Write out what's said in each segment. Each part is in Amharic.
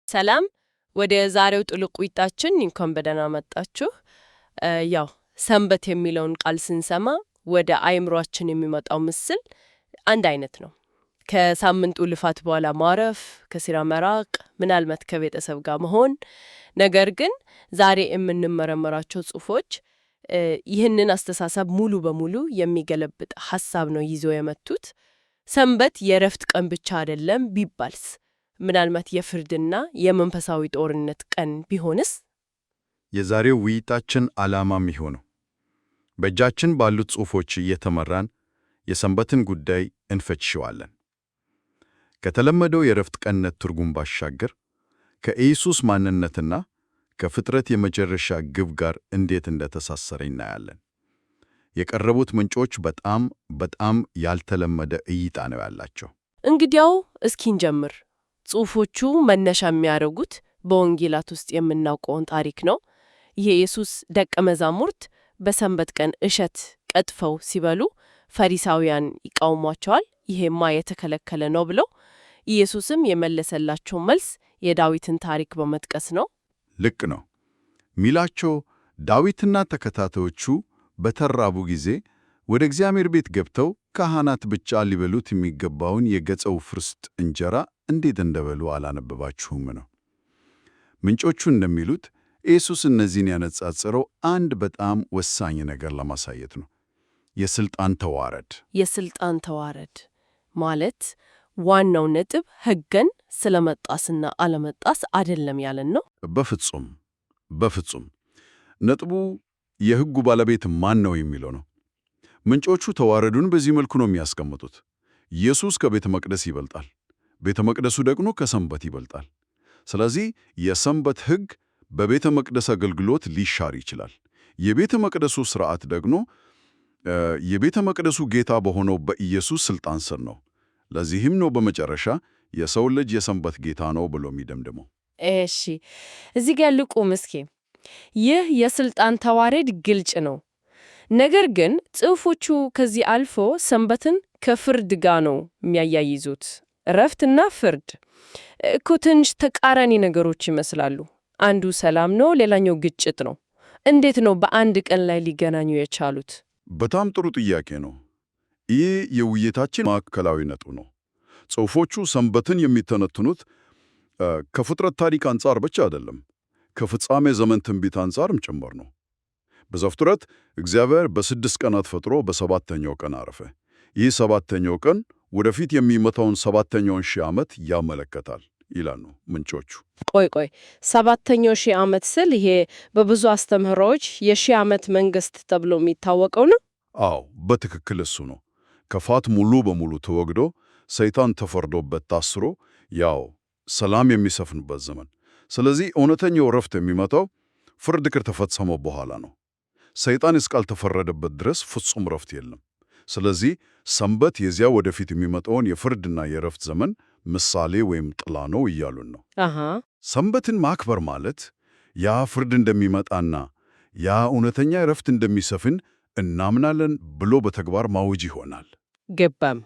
ሰላም ወደ ዛሬው ጥልቅ ውይይታችን እንኳን በደህና መጣችሁ። ያው ሰንበት የሚለውን ቃል ስንሰማ ወደ አእምሯችን የሚመጣው ምስል አንድ አይነት ነው። ከሳምንቱ ልፋት በኋላ ማረፍ፣ ከስራ መራቅ፣ ምናልባት ከቤተሰብ ጋር መሆን። ነገር ግን ዛሬ የምንመረምራቸው ጽሑፎች ይህንን አስተሳሰብ ሙሉ በሙሉ የሚገለብጥ ሐሳብ ነው ይዘው የመጡት። ሰንበት የእረፍት ቀን ብቻ አይደለም ቢባልስ? ምናልባት የፍርድና የመንፈሳዊ ጦርነት ቀን ቢሆንስ? የዛሬው ውይይታችን ዓላማም የሚሆነው በእጃችን ባሉት ጽሑፎች እየተመራን የሰንበትን ጉዳይ እንፈትሸዋለን። ከተለመደው የእረፍት ቀንነት ትርጉም ባሻገር ከኢየሱስ ማንነትና ከፍጥረት የመጨረሻ ግብ ጋር እንዴት እንደተሳሰረ እናያለን። የቀረቡት ምንጮች በጣም ያልተለመደ እይታ ነው ያላቸው። እንግዲያው እስኪ እንጀምር። ጽሑፎቹ መነሻ የሚያደርጉት በወንጌላት ውስጥ የምናውቀውን ታሪክ ነው። የኢየሱስ ደቀ መዛሙርት በሰንበት ቀን እሸት ቀጥፈው ሲበሉ ፈሪሳውያን ይቃወሟቸዋል። ይሄማ የተከለከለ ነው ብለው ኢየሱስም የመለሰላቸው መልስ የዳዊትን ታሪክ በመጥቀስ ነው። ልክ ነው ሚላቸው። ዳዊትና ተከታታዮቹ በተራቡ ጊዜ ወደ እግዚአብሔር ቤት ገብተው ካህናት ብቻ ሊበሉት የሚገባውን የገጸው ፍርስጥ እንጀራ እንዴት እንደበሉ አላነበባችሁም ነው። ምንጮቹ እንደሚሉት ኢየሱስ እነዚህን ያነጻጸረው አንድ በጣም ወሳኝ ነገር ለማሳየት ነው። የስልጣን ተዋረድ ማለት ዋናው ነጥብ ሕግን ስለመጣስና አለመጣስ አይደለም ያለን ነው። በፍጹም ነጥቡ የሕጉ ባለቤት ማን ነው የሚለው ነው። ምንጮቹ ተዋረዱን በዚህ መልኩ ነው የሚያስቀምጡት። ኢየሱስ ከቤተ መቅደስ ይበልጣል፣ ቤተ መቅደሱ ደግሞ ከሰንበት ይበልጣል። ስለዚህ የሰንበት ሕግ በቤተ መቅደስ አገልግሎት ሊሻር ይችላል። የቤተ መቅደሱ ሥርዓት ደግሞ የቤተ መቅደሱ ጌታ በሆነው በኢየሱስ ሥልጣን ስር ነው። ለዚህም ነው በመጨረሻ የሰው ልጅ የሰንበት ጌታ ነው ብሎ የሚደምድመው። እሺ፣ እዚህ ጋር ልቁም እስኪ። ይህ የሥልጣን ተዋረድ ግልጽ ነው። ነገር ግን ጽሑፎቹ ከዚህ አልፎ ሰንበትን ከፍርድ ጋር ነው የሚያያይዙት። እረፍትና ፍርድ እኮ ትንሽ ተቃራኒ ነገሮች ይመስላሉ። አንዱ ሰላም ነው፣ ሌላኛው ግጭት ነው። እንዴት ነው በአንድ ቀን ላይ ሊገናኙ የቻሉት? በጣም ጥሩ ጥያቄ ነው። ይህ የውይይታችን ማዕከላዊ ነጥብ ነው። ጽሑፎቹ ሰንበትን የሚተነትኑት ከፍጥረት ታሪክ አንጻር ብቻ አይደለም፣ ከፍጻሜ ዘመን ትንቢት አንጻርም ጭምር ነው። በዘፍጥረት እግዚአብሔር በ6 ቀናት ፈጥሮ በሰባተኛው ቀን አረፈ። ይህ ሰባተኛው ቀን ወደፊት የሚመጣውን ሰባተኛውን ሺህ ዓመት ያመለከታል ይላሉ ምንጮቹ። ቆይ ሰባተኛው ሺህ ዓመት ስል ይሄ በብዙ አስተምህሮዎች የሺህ ዓመት መንግሥት ተብሎ የሚታወቀው ነው? አዎ፣ በትክክል እሱ ነው። ክፋት ሙሉ በሙሉ ተወግዶ ሰይጣን ተፈርዶበት ታስሮ ያው ሰላም የሚሰፍንበት ዘመን። ስለዚህ እውነተኛው ረፍት የሚመጣው ፍርድ ከተፈጸመ በኋላ ነው። ሰይጣን እስካልተፈረደበት ድረስ ፍጹም ረፍት የለም። ስለዚህ ሰንበት የዚያ ወደፊት የሚመጣውን የፍርድና የረፍት ዘመን ምሳሌ ወይም ጥላ ነው እያሉን ነው። ሰንበትን ማክበር ማለት ያ ፍርድ እንደሚመጣና ያ እውነተኛ ረፍት እንደሚሰፍን እናምናለን ብሎ በተግባር ማወጅ ይሆናል። ገባም።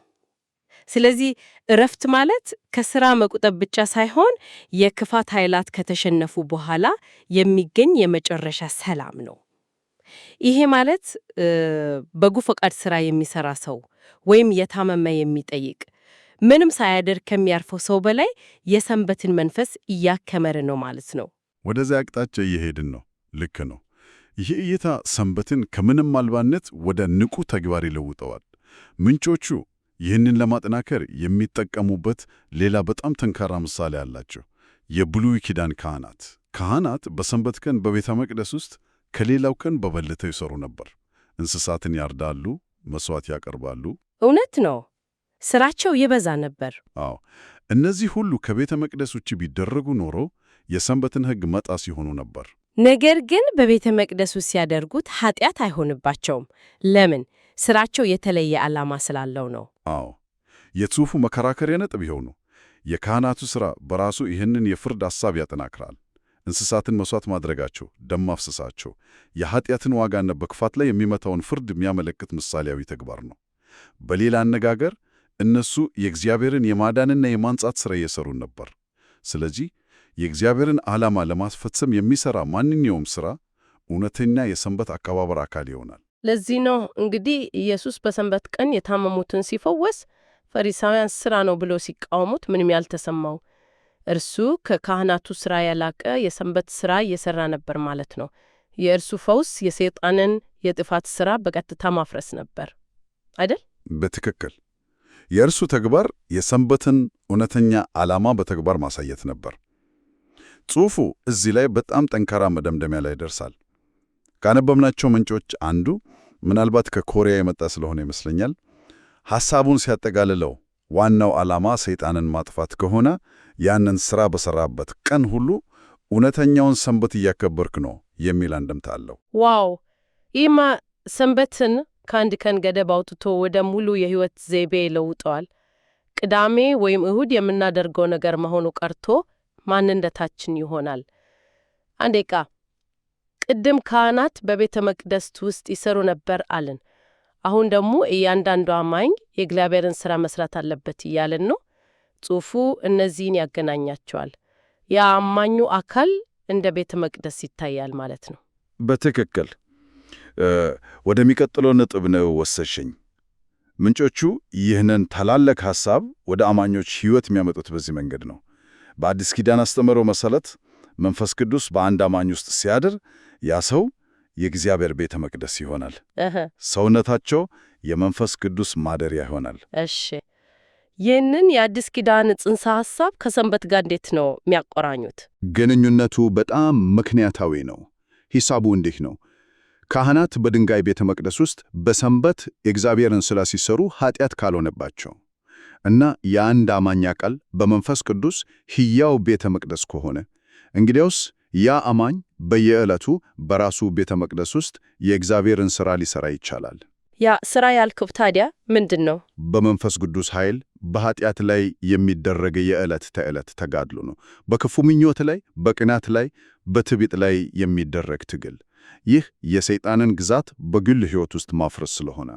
ስለዚህ እረፍት ማለት ከሥራ መቁጠብ ብቻ ሳይሆን የክፋት ኃይላት ከተሸነፉ በኋላ የሚገኝ የመጨረሻ ሰላም ነው። ይሄ ማለት በጎ ፈቃድ ሥራ የሚሠራ ሰው ወይም የታመመ የሚጠይቅ ምንም ሳያደርግ ከሚያርፈው ሰው በላይ የሰንበትን መንፈስ እያከመረ ነው ማለት ነው። ወደዚያ አቅጣጫ እየሄድን ነው። ልክ ነው። ይህ እይታ ሰንበትን ከምንም አልባነት ወደ ንቁ ተግባር ይለውጠዋል። ምንጮቹ ይህንን ለማጠናከር የሚጠቀሙበት ሌላ በጣም ጠንካራ ምሳሌ አላቸው። የብሉይ ኪዳን ካህናት በሰንበት ቀን በቤተ መቅደስ ውስጥ ከሌላው ቀን በበለጠ ይሰሩ ነበር። እንስሳትን ያርዳሉ፣ መሥዋዕት ያቀርባሉ። እውነት ነው። ሥራቸው ይበዛ ነበር። አዎ፣ እነዚህ ሁሉ ከቤተ መቅደስ ውጭ ቢደረጉ ኖሮ የሰንበትን ሕግ መጣስ ይሆኑ ነበር። ነገር ግን በቤተ መቅደሱ ሲያደርጉት ኃጢአት አይሆንባቸውም። ለምን? ሥራቸው የተለየ ዓላማ ስላለው ነው። አዎ፣ የጽሑፉ መከራከሪያ ነጥብ ይኸው ነው። የካህናቱ ሥራ በራሱ ይህንን የፍርድ ሐሳብ ያጠናክራል። እንስሳትን መሥዋዕት ማድረጋቸው፣ ደም ማፍሰሳቸው የኃጢአትን ዋጋና በክፋት ላይ የሚመታውን ፍርድ የሚያመለክት ምሳሌያዊ ተግባር ነው። በሌላ አነጋገር እነሱ የእግዚአብሔርን የማዳንና የማንጻት ሥራ እየሠሩ ነበር። ስለዚህ የእግዚአብሔርን ዓላማ ለማስፈጸም የሚሠራ ማንኛውም ሥራ እውነተኛ የሰንበት አከባበር አካል ይሆናል። ለዚህ ነው እንግዲህ ኢየሱስ በሰንበት ቀን የታመሙትን ሲፈወስ ፈሪሳውያን ሥራ ነው ብለው ሲቃወሙት ምንም ያልተሰማው። እርሱ ከካህናቱ ሥራ ያላቀ የሰንበት ሥራ እየሠራ ነበር ማለት ነው። የእርሱ ፈውስ የሰይጣንን የጥፋት ሥራ በቀጥታ ማፍረስ ነበር አይደል? በትክክል። የእርሱ ተግባር የሰንበትን እውነተኛ ዓላማ በተግባር ማሳየት ነበር። ጽሑፉ እዚህ ላይ በጣም ጠንካራ መደምደሚያ ላይ ይደርሳል። ካነበብናቸው ምንጮች አንዱ ምናልባት ከኮሪያ የመጣ ስለሆነ ይመስለኛል፣ ሐሳቡን ሲያጠቃልለው ዋናው ዓላማ ሰይጣንን ማጥፋት ከሆነ ያንን ሥራ በሠራበት ቀን ሁሉ እውነተኛውን ሰንበት እያከበርክ ነው የሚል አንድምታ አለው። ዋው! ይህማ ሰንበትን ከአንድ ቀን ገደብ አውጥቶ ወደ ሙሉ የሕይወት ዘይቤ ይለውጠዋል። ቅዳሜ ወይም እሁድ የምናደርገው ነገር መሆኑ ቀርቶ ማንነታችን ይሆናል። አንዴቃ ቅድም ካህናት በቤተ መቅደስ ውስጥ ይሰሩ ነበር አልን። አሁን ደግሞ እያንዳንዱ አማኝ የእግዚአብሔርን ሥራ መስራት አለበት እያልን ነው። ጽሑፉ እነዚህን ያገናኛቸዋል። የአማኙ አካል እንደ ቤተ መቅደስ ይታያል ማለት ነው። በትክክል። ወደሚቀጥለው ነጥብ ነው ወሰድሽኝ። ምንጮቹ ይህንን ታላላቅ ሐሳብ ወደ አማኞች ሕይወት የሚያመጡት በዚህ መንገድ ነው። በአዲስ ኪዳን አስተምህሮ መሠረት መንፈስ ቅዱስ በአንድ አማኝ ውስጥ ሲያድር ያ ሰው የእግዚአብሔር ቤተ መቅደስ ይሆናል። ሰውነታቸው የመንፈስ ቅዱስ ማደሪያ ይሆናል። እሺ፣ ይህንን የአዲስ ኪዳን ጽንሰ ሐሳብ ከሰንበት ጋር እንዴት ነው የሚያቆራኙት? ግንኙነቱ በጣም ምክንያታዊ ነው። ሂሳቡ እንዲህ ነው። ካህናት በድንጋይ ቤተ መቅደስ ውስጥ በሰንበት የእግዚአብሔርን ሥራ ሲሰሩ ኃጢአት ካልሆነባቸው እና የአንድ አማኝ አካል በመንፈስ ቅዱስ ሕያው ቤተ መቅደስ ከሆነ እንግዲያውስ ያ አማኝ በየዕለቱ በራሱ ቤተ መቅደስ ውስጥ የእግዚአብሔርን ሥራ ሊሠራ ይቻላል። ያ ሥራ ያልከው ታዲያ ምንድን ነው? በመንፈስ ቅዱስ ኃይል በኃጢአት ላይ የሚደረግ የዕለት ተዕለት ተጋድሎ ነው። በክፉ ምኞት ላይ፣ በቅናት ላይ፣ በትዕቢት ላይ የሚደረግ ትግል። ይህ የሰይጣንን ግዛት በግል ሕይወት ውስጥ ማፍረስ ስለሆነ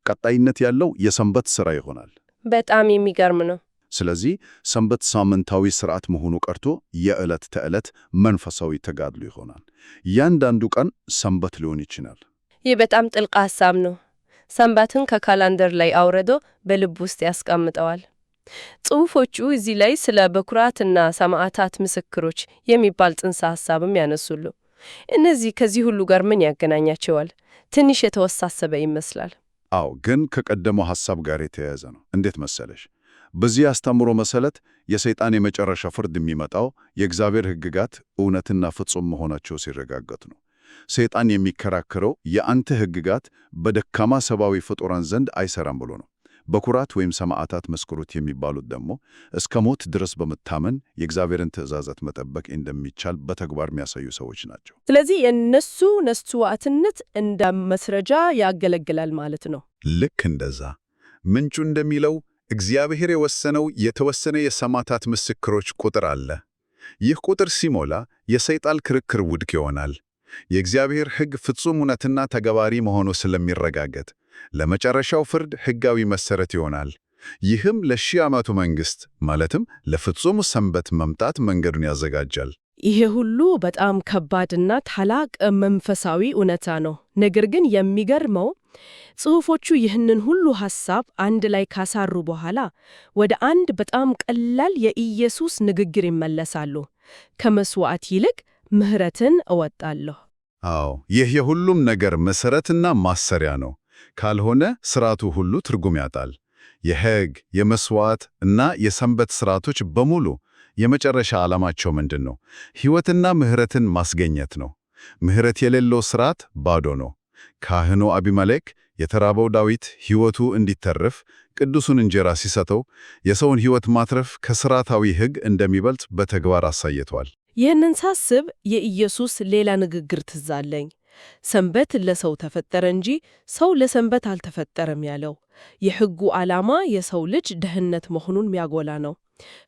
ቀጣይነት ያለው የሰንበት ሥራ ይሆናል። በጣም የሚገርም ነው። ስለዚህ ሰንበት ሳምንታዊ ሥርዓት መሆኑ ቀርቶ የዕለት ተዕለት መንፈሳዊ ተጋድሎ ይሆናል። እያንዳንዱ ቀን ሰንበት ሊሆን ይችላል። ይህ በጣም ጥልቅ ሐሳብ ነው። ሰንበትን ከካላንደር ላይ አውርዶ በልብ ውስጥ ያስቀምጠዋል። ጽሑፎቹ እዚህ ላይ ስለ በኩራትና ሰማዕታት ምስክሮች የሚባል ጽንሰ ሐሳብም ያነሱሉ። እነዚህ ከዚህ ሁሉ ጋር ምን ያገናኛቸዋል? ትንሽ የተወሳሰበ ይመስላል። አዎ፣ ግን ከቀደመው ሐሳብ ጋር የተያያዘ ነው። እንዴት መሰለሽ? በዚህ አስተምሮ መሰረት የሰይጣን የመጨረሻ ፍርድ የሚመጣው የእግዚአብሔር ሕግጋት እውነትና ፍጹም መሆናቸው ሲረጋገጥ ነው። ሰይጣን የሚከራከረው የአንተ ሕግጋት በደካማ ሰብአዊ ፍጡራን ዘንድ አይሰራም ብሎ ነው። በኩራት ወይም ሰማዕታት መስክሩት የሚባሉት ደግሞ እስከ ሞት ድረስ በመታመን የእግዚአብሔርን ትእዛዛት መጠበቅ እንደሚቻል በተግባር የሚያሳዩ ሰዎች ናቸው። ስለዚህ የእነሱ መስዋዕትነት እንደ መስረጃ ያገለግላል ማለት ነው። ልክ እንደዛ። ምንጩ እንደሚለው እግዚአብሔር የወሰነው የተወሰነ የሰማዕታት ምስክሮች ቁጥር አለ። ይህ ቁጥር ሲሞላ የሰይጣን ክርክር ውድቅ ይሆናል። የእግዚአብሔር ሕግ ፍጹም እውነትና ተግባሪ መሆኑ ስለሚረጋገጥ ለመጨረሻው ፍርድ ሕጋዊ መሠረት ይሆናል። ይህም ለሺህ ዓመቱ መንግሥት ማለትም ለፍጹም ሰንበት መምጣት መንገዱን ያዘጋጃል። ይሄ ሁሉ በጣም ከባድና ታላቅ መንፈሳዊ እውነታ ነው። ነገር ግን የሚገርመው ጽሑፎቹ ይህንን ሁሉ ሐሳብ አንድ ላይ ካሳሩ በኋላ ወደ አንድ በጣም ቀላል የኢየሱስ ንግግር ይመለሳሉ። ከመሥዋዕት ይልቅ ምሕረትን እወጣለሁ። አዎ፣ ይህ የሁሉም ነገር መሠረትና ማሰሪያ ነው። ካልሆነ ሥርዓቱ ሁሉ ትርጉም ያጣል። የሕግ፣ የመሥዋዕት እና የሰንበት ሥርዓቶች በሙሉ የመጨረሻ ዓላማቸው ምንድን ነው? ሕይወትና ምሕረትን ማስገኘት ነው። ምሕረት የሌለው ሥርዓት ባዶ ነው። ካህኑ አቢሜሌክ የተራበው ዳዊት ሕይወቱ እንዲተርፍ ቅዱሱን እንጀራ ሲሰጠው የሰውን ሕይወት ማትረፍ ከሥርዓታዊ ሕግ እንደሚበልጥ በተግባር አሳይቷል። ይህንን ሳስብ የኢየሱስ ሌላ ንግግር ትዝ አለኝ። ሰንበት ለሰው ተፈጠረ እንጂ ሰው ለሰንበት አልተፈጠረም ያለው። የሕጉ ዓላማ የሰው ልጅ ደህንነት መሆኑን የሚያጎላ ነው።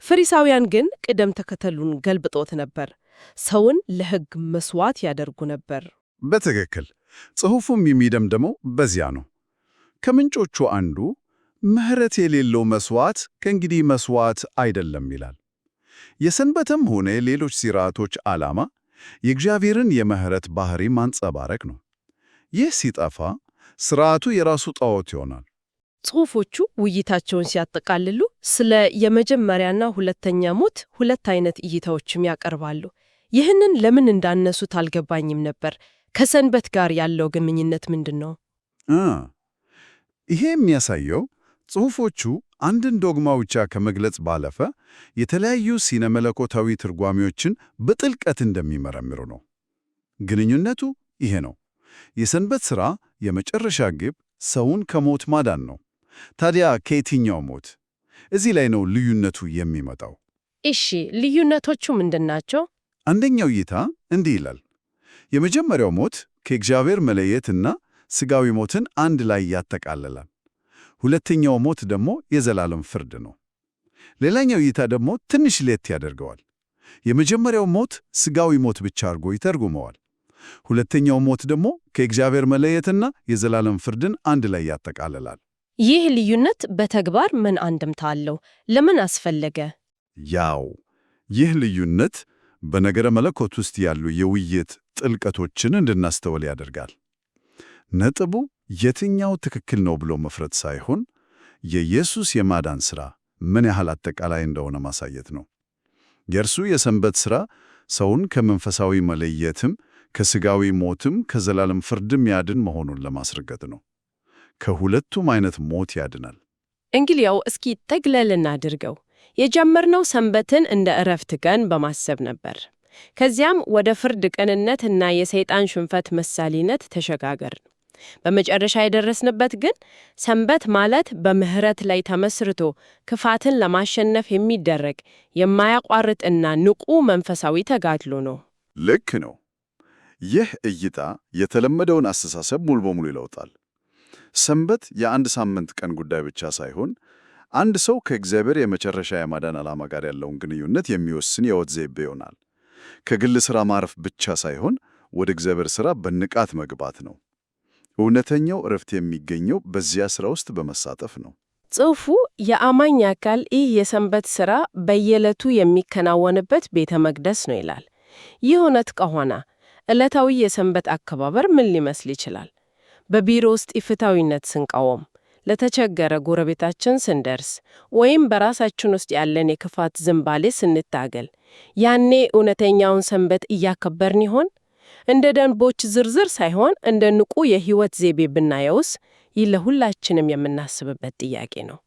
ፈሪሳውያን ግን ቅደም ተከተሉን ገልብጦት ነበር። ሰውን ለሕግ መሥዋዕት ያደርጉ ነበር። በትክክል። ጽሑፉም የሚደምደመው በዚያ ነው። ከምንጮቹ አንዱ ምሕረት የሌለው መሥዋዕት ከእንግዲህ መሥዋዕት አይደለም ይላል። የሰንበትም ሆነ ሌሎች ሥርዓቶች ዓላማ የእግዚአብሔርን የምሕረት ባሕሪ ማንጸባረቅ ነው። ይህ ሲጠፋ ሥርዓቱ የራሱ ጣዖት ይሆናል። ጽሑፎቹ ውይይታቸውን ሲያጠቃልሉ ስለ የመጀመሪያና ሁለተኛ ሞት ሁለት አይነት እይታዎችም ያቀርባሉ። ይህንን ለምን እንዳነሱት አልገባኝም ነበር። ከሰንበት ጋር ያለው ግንኙነት ምንድን ነው? ይሄ የሚያሳየው ጽሑፎቹ አንድን ዶግማ ብቻ ከመግለጽ ባለፈ የተለያዩ ሥነ መለኮታዊ ትርጓሜዎችን በጥልቀት እንደሚመረምሩ ነው። ግንኙነቱ ይሄ ነው። የሰንበት ሥራ የመጨረሻ ግብ ሰውን ከሞት ማዳን ነው። ታዲያ ከየትኛው ሞት? እዚህ ላይ ነው ልዩነቱ የሚመጣው። እሺ፣ ልዩነቶቹ ምንድን ናቸው? አንደኛው እይታ እንዲህ ይላል። የመጀመሪያው ሞት ከእግዚአብሔር መለየትና ሥጋዊ ሞትን አንድ ላይ ያጠቃልላል። ሁለተኛው ሞት ደግሞ የዘላለም ፍርድ ነው። ሌላኛው እይታ ደግሞ ትንሽ ለየት ያደርገዋል። የመጀመሪያው ሞት ሥጋዊ ሞት ብቻ አድርጎ ይተርጉመዋል። ሁለተኛው ሞት ደግሞ ከእግዚአብሔር መለየትና የዘላለም ፍርድን አንድ ላይ ያጠቃልላል። ይህ ልዩነት በተግባር ምን አንድምታ አለው? ለምን አስፈለገ? ያው ይህ ልዩነት በነገረ መለኮት ውስጥ ያሉ የውይይት ጥልቀቶችን እንድናስተውል ያደርጋል። ነጥቡ የትኛው ትክክል ነው ብሎ መፍረድ ሳይሆን የኢየሱስ የማዳን ሥራ ምን ያህል አጠቃላይ እንደሆነ ማሳየት ነው። የእርሱ የሰንበት ሥራ ሰውን ከመንፈሳዊ መለየትም ከሥጋዊ ሞትም ከዘላለም ፍርድም ያድን መሆኑን ለማስረገጥ ነው። ከሁለቱም አይነት ሞት ያድናል። እንግዲያው እስኪ ጠቅለል እናድርገው። የጀመርነው ሰንበትን እንደ ዕረፍት ቀን በማሰብ ነበር። ከዚያም ወደ ፍርድ ቀንነት እና የሰይጣን ሽንፈት ምሳሌነት ተሸጋገርን። በመጨረሻ የደረስንበት ግን ሰንበት ማለት በምሕረት ላይ ተመስርቶ ክፋትን ለማሸነፍ የሚደረግ የማያቋርጥ እና ንቁ መንፈሳዊ ተጋድሎ ነው። ልክ ነው። ይህ እይታ የተለመደውን አስተሳሰብ ሙሉ በሙሉ ይለውጣል። ሰንበት የአንድ ሳምንት ቀን ጉዳይ ብቻ ሳይሆን አንድ ሰው ከእግዚአብሔር የመጨረሻ የማዳን ዓላማ ጋር ያለውን ግንኙነት የሚወስን የሕይወት ዘይቤ ይሆናል። ከግል ሥራ ማረፍ ብቻ ሳይሆን ወደ እግዚአብሔር ሥራ በንቃት መግባት ነው። እውነተኛው ዕረፍት የሚገኘው በዚያ ሥራ ውስጥ በመሳተፍ ነው። ጽሑፉ የአማኝ አካል ይህ የሰንበት ሥራ በየዕለቱ የሚከናወንበት ቤተ መቅደስ ነው ይላል። ይህ እውነት ከሆነ ዕለታዊ የሰንበት አከባበር ምን ሊመስል ይችላል? በቢሮ ውስጥ ኢፍትሐዊነት ስንቃወም፣ ለተቸገረ ጎረቤታችን ስንደርስ፣ ወይም በራሳችን ውስጥ ያለን የክፋት ዝንባሌ ስንታገል፣ ያኔ እውነተኛውን ሰንበት እያከበርን ይሆን? እንደ ደንቦች ዝርዝር ሳይሆን እንደ ንቁ የሕይወት ዘይቤ ብናየውስ? ይህ ለሁላችንም የምናስብበት ጥያቄ ነው።